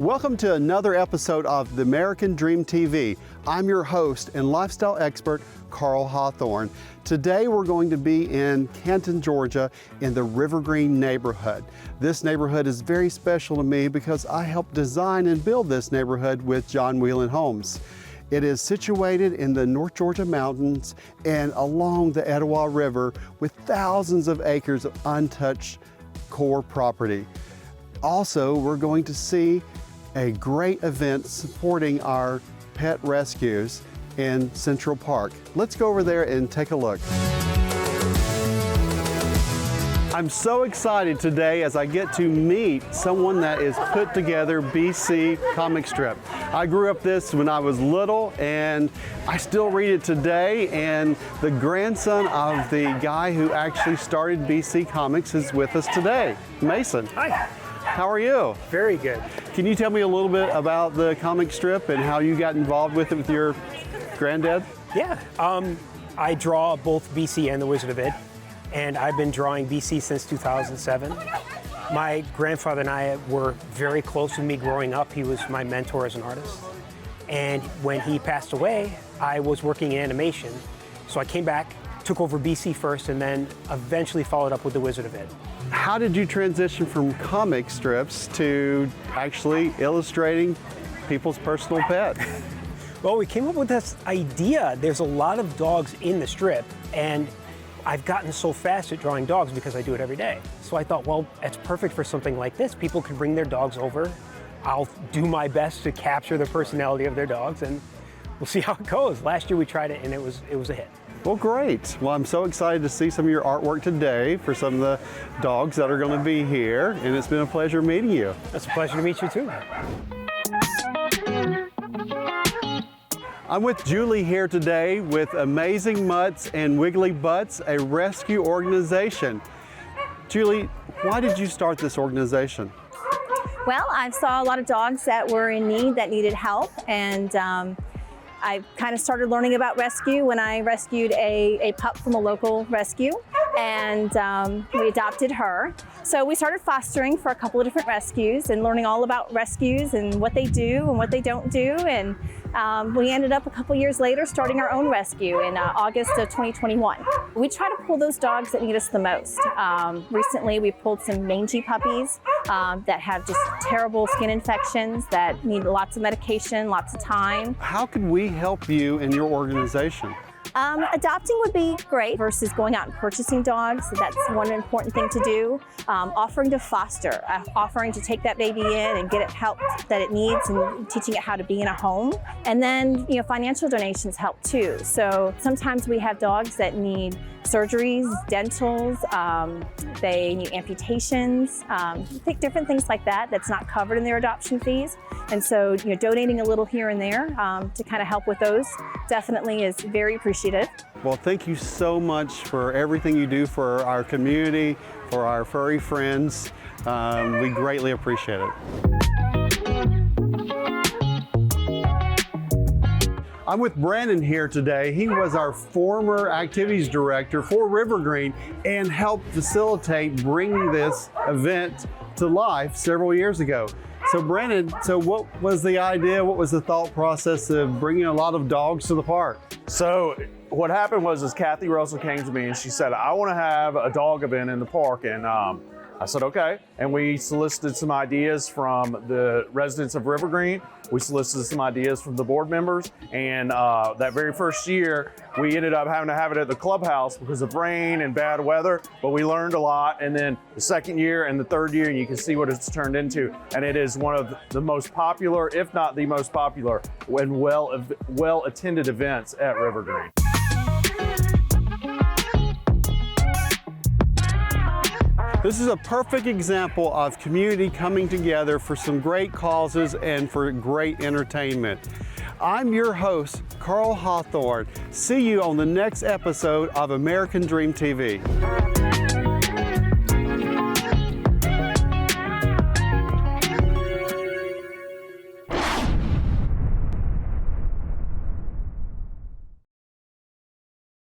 Welcome to another episode of the American Dream TV. I'm your host and lifestyle expert, Carl Hawthorne. Today we're going to be in Canton, Georgia in the River Green neighborhood. This neighborhood is very special to me because I helped design and build this neighborhood with John Whelan Homes. It is situated in the North Georgia mountains and along the Etowah River with thousands of acres of untouched core property. Also, we're going to see a great event supporting our pet rescues in Central Park. Let's go over there and take a look. I'm so excited today as I get to meet someone that is put together BC comic strip. I grew up this when I was little and I still read it today, and the grandson of the guy who actually started BC Comics is with us today. Mason. Hi. How are you? Very good. Can you tell me a little bit about the comic strip and how you got involved with it with your granddad? Yeah, I draw both BC and the Wizard of Id, and I've been drawing BC since 2007. My grandfather and I were very close with me growing up. He was my mentor as an artist. And when he passed away, I was working in animation. So I came back, took over BC first, and then eventually followed up with the Wizard of Id. How did you transition from comic strips to actually illustrating people's personal pets? Well, we came up with this idea. There's a lot of dogs in the strip, and I've gotten so fast at drawing dogs because I do it every day. So I thought, well, it's perfect for something like this. People can bring their dogs over. I'll do my best to capture the personality of their dogs, and we'll see how it goes. Last year we tried it, and it was a hit. Well, great. Well, I'm so excited to see some of your artwork today for some of the dogs that are going to be here, and it's been a pleasure meeting you. It's a pleasure to meet you too. I'm with Julie here today with Amazing Mutts and Wiggly Butts, a rescue organization. Julie, why did you start this organization? Well, I saw a lot of dogs that were in need, that needed help, and I kind of started learning about rescue when I rescued a pup from a local rescue, and we adopted her. So we started fostering for a couple of different rescues and learning all about rescues and what they do and what they don't do, and we ended up a couple years later starting our own rescue in August of 2021. We try to pull those dogs that need us the most. Recently we pulled some mangy puppies that have just terrible skin infections that need lots of medication, lots of time. How could we help you in your organization? Adopting would be great versus going out and purchasing dogs. That's one important thing to do. Offering to foster, offering to take that baby in and get it help that it needs and teaching it how to be in a home. And then, financial donations help too. So sometimes we have dogs that need surgeries, dentals, they need amputations, different things like that that's not covered in their adoption fees. And so, donating a little here and there to kind of help with those definitely is very appreciative. Well, thank you so much for everything you do for our community, for our furry friends. We greatly appreciate it. I'm with Brannon here today. He was our former activities director for River Green and helped facilitate bringing this event to life several years ago. So Brannon, what was the idea? What was the thought process of bringing a lot of dogs to the park? So what happened was Kathy Russell came to me and she said, I want to have a dog event in the park. And I said, okay. And we solicited some ideas from the residents of River Green. We solicited some ideas from the board members. And that very first year, we ended up having to have it at the clubhouse because of rain and bad weather, but we learned a lot. And then the second year and the third year, and you can see what it's turned into. And it is one of the most popular, if not the most popular, and well-attended events at River Green. This is a perfect example of community coming together for some great causes and for great entertainment. I'm your host, Carl Hawthorne. See you on the next episode of American Dream TV.